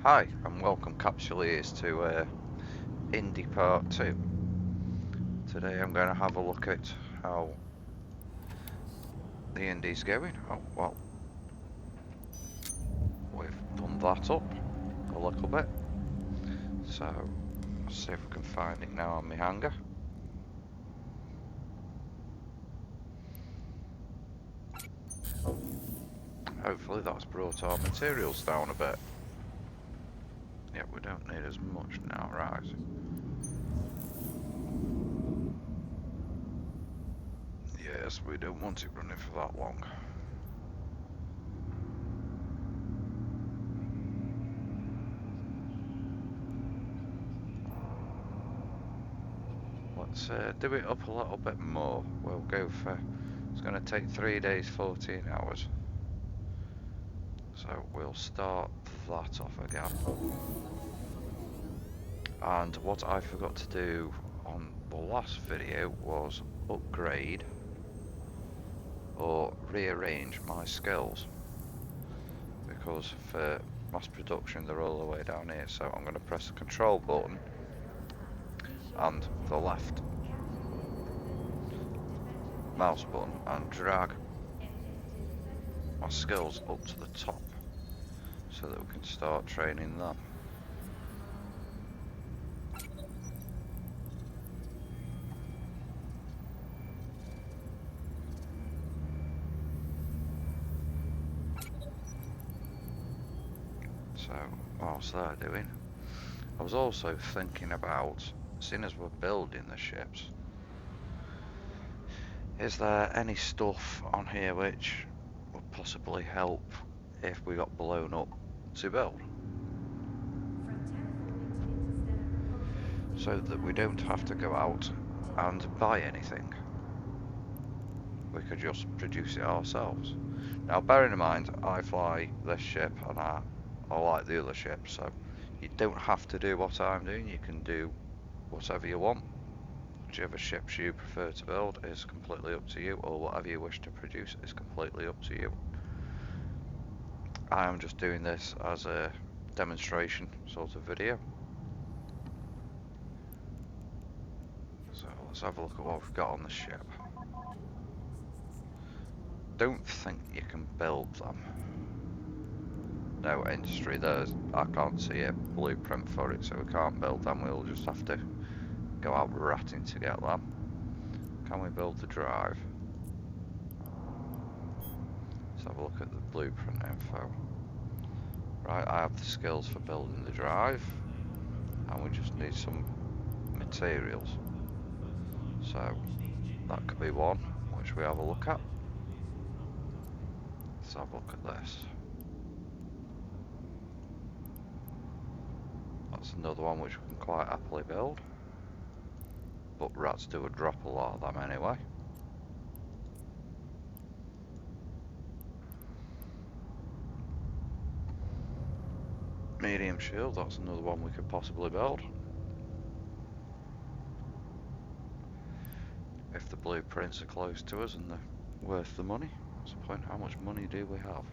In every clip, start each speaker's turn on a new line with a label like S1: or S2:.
S1: Hi and welcome capsuleers to Indy Part 2. Today I'm going to have a look at how the Indy's going. Oh, well, we've done that up a little bit. So, let's see if we can find it now on my hanger. Hopefully that's brought our materials down a bit. Yep, we don't need as much now, right. Yes, we don't want it running for that long. Let's do it up a little bit more. We'll go for, it's going to take 3 days, 14 hours. So we'll start that off again. And what I forgot to do on the last video was upgrade or rearrange my skills, because for mass production they're all the way down here. So I'm going to press the control button and the left mouse button and drag my skills up to the top so that we can start training them. So whilst they're doing, I was also thinking about, seeing as we're building the ships, is there any stuff on here which would possibly help if we got blown up to build? So that we don't have to go out and buy anything. We could just produce it ourselves. Now bearing in mind, I fly this ship and I like the other ships, so you don't have to do what I'm doing, you can do whatever you want. Whichever ships you prefer to build is completely up to you, or whatever you wish to produce is completely up to you. I am just doing this as a demonstration sort of video. So let's have a look at what we've got on the ship. Don't think you can build them. No, industry, I can't see a blueprint for it, so we can't build them. We'll just have to go out ratting to get them. Can we build the drive? Let's have a look at the blueprint info. Right, I have the skills for building the drive, and we just need some materials. So that could be one, which we have a look at. Let's have a look at this. That's another one which we can quite happily build, but rats do drop a lot of them anyway. Medium shield, that's another one we could possibly build. If the blueprints are close to us and they're worth the money. What's the point? How much money do we have?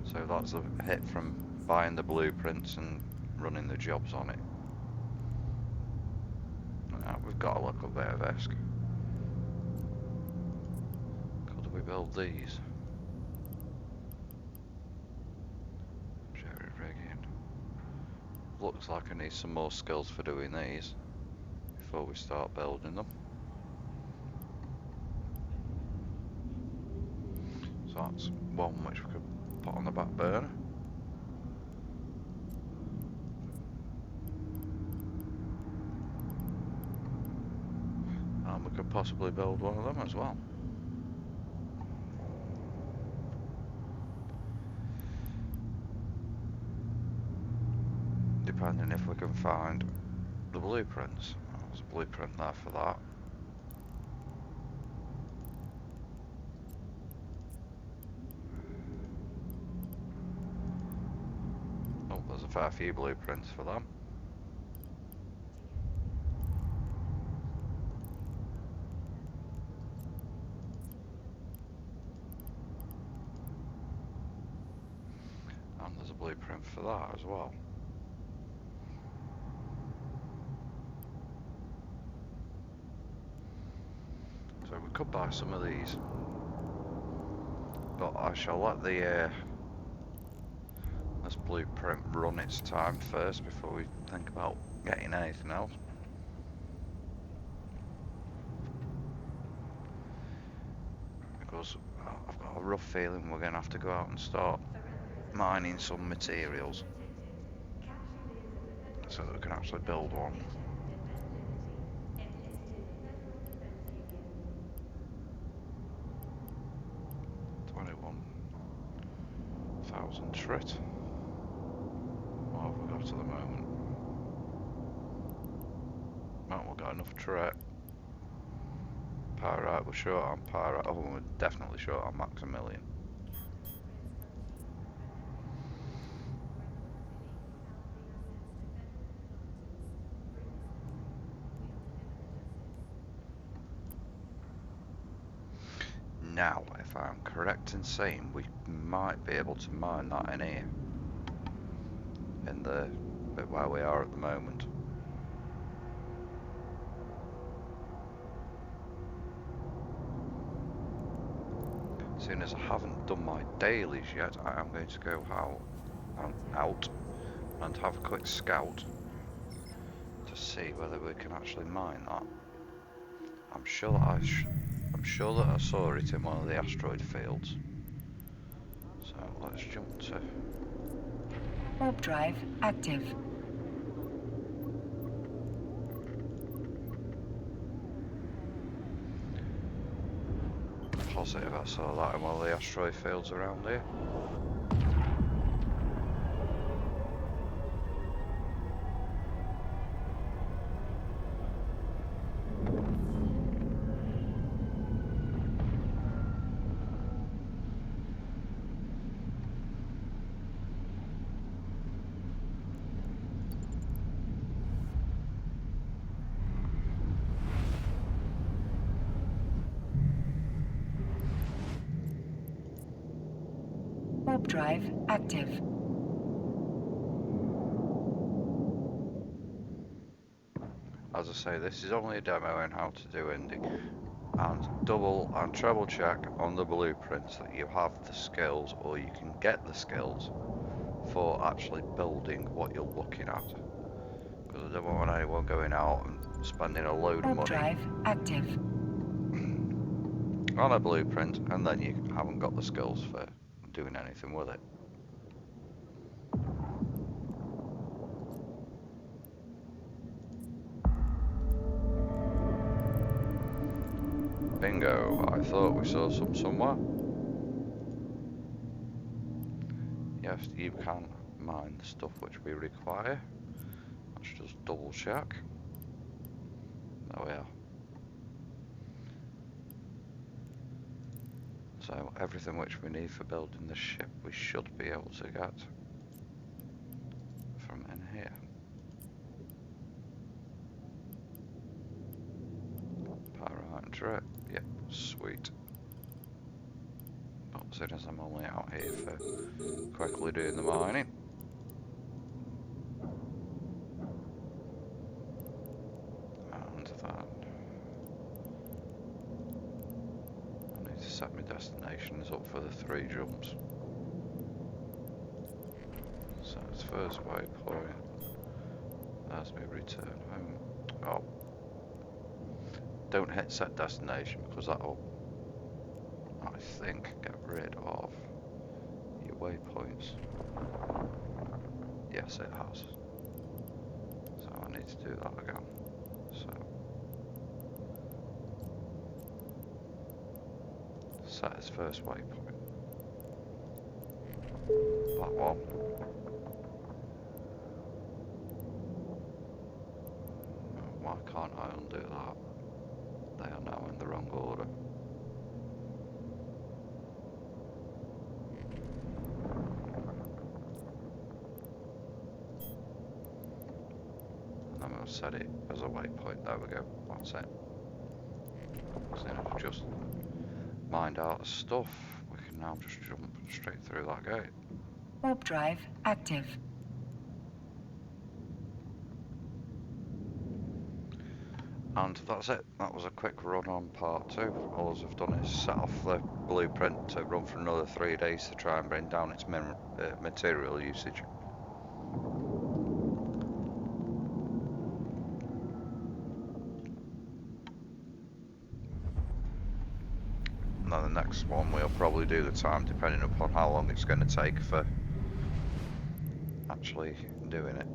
S1: So that's a hit from buying the blueprints and running the jobs on it. Now we've got a little bit of ESC. Could we build these? Jerry rigging. Looks like I need some more skills for doing these before we start building them. So that's one which we could put on the back burner. And we could possibly build one of them as well. Depending if we can find the blueprints. There's a blueprint there for that. Oh, there's a fair few blueprints for them. a blueprint for that as well. So we could buy some of these, but I shall let the this blueprint run its time first before we think about getting anything else. Because I've got a rough feeling we're going to have to go out and start mining some materials so that we can actually build one. 21,000 trit. What have we got at the moment? Well, we've got enough trit. Pyrite, we're short on pyrite. Oh, we're definitely short on Maximilian. Now, if I'm correct in saying, we might be able to mine that in here. In the bit where we are at the moment. Seeing as I haven't done my dailies yet, I am going to go out and have a quick scout to see whether we can actually mine that. I'm sure that I saw it in one of the asteroid fields. So let's jump to
S2: warp drive active.
S1: positive I saw that in one of the asteroid fields around here.
S2: Warp drive active.
S1: As I say, this is only a demo in how to do Indy, and double and treble check on the blueprints that you have the skills, or you can get the skills for actually building what you're looking at, because I don't want anyone going out and spending a load of
S2: Warp
S1: money
S2: drive active.
S1: on a blueprint and then you haven't got the skills for doing anything with it. Bingo, I thought we saw some somewhere. Yes, you can mine the stuff which we require. Let's just double check. There we are. So everything which we need for building the ship we should be able to get from in here. Pyrite and trait, yep, sweet. But as soon as I'm only out here for quickly doing the mining. And then I need to set my destinations up for the 3 jumps. So it's first waypoint. There's my return home. Oh. Don't hit set destination because that'll, I think, get rid of your waypoints. Yes, it has. So I need to do that again. So set its first waypoint. That one. Why can't I undo that? They are now in the wrong order. And I'm going to set it as a waypoint. There we go. That's it. So now we've just mined out the stuff. We can now just jump straight through that gate.
S2: Warp drive active.
S1: And that's it. That was a quick run on part 2. All I've done is set off the blueprint to run for another 3 days to try and bring down its material usage. And then the next one we'll probably do the time depending upon how long it's going to take for actually doing it.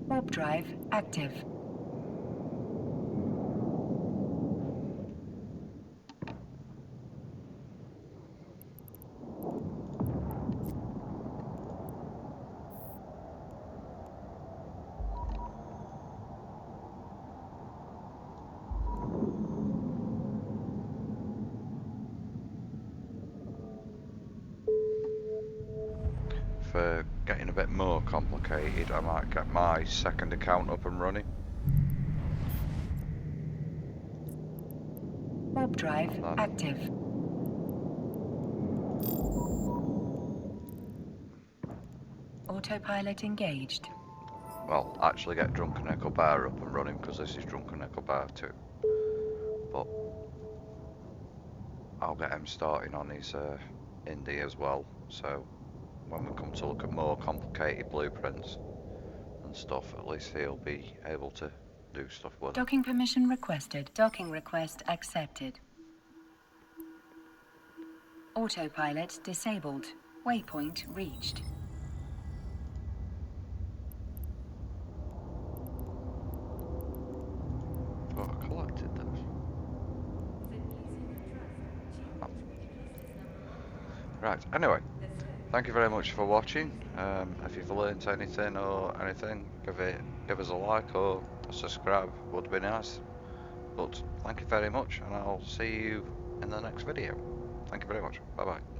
S2: Warp drive active.
S1: For getting a bit more complicated, I might get my second account up and running.
S2: Warp drive active. Autopilot engaged.
S1: Well, actually get Drunken Echo Bar up and running because this is Drunken Echo Bar 2. But I'll get him starting on his Indy as well, so when we come to look at more complicated blueprints and stuff, at least he'll be able to do stuff with it.
S2: Docking permission requested. Docking request accepted. Autopilot disabled. Waypoint reached.
S1: Thought I collected those. Oh. Right, anyway, thank you very much for watching. If you've learnt anything or anything, give us a like or a subscribe, would be nice. But thank you very much, and I'll see you in the next video. Thank you very much. Bye bye.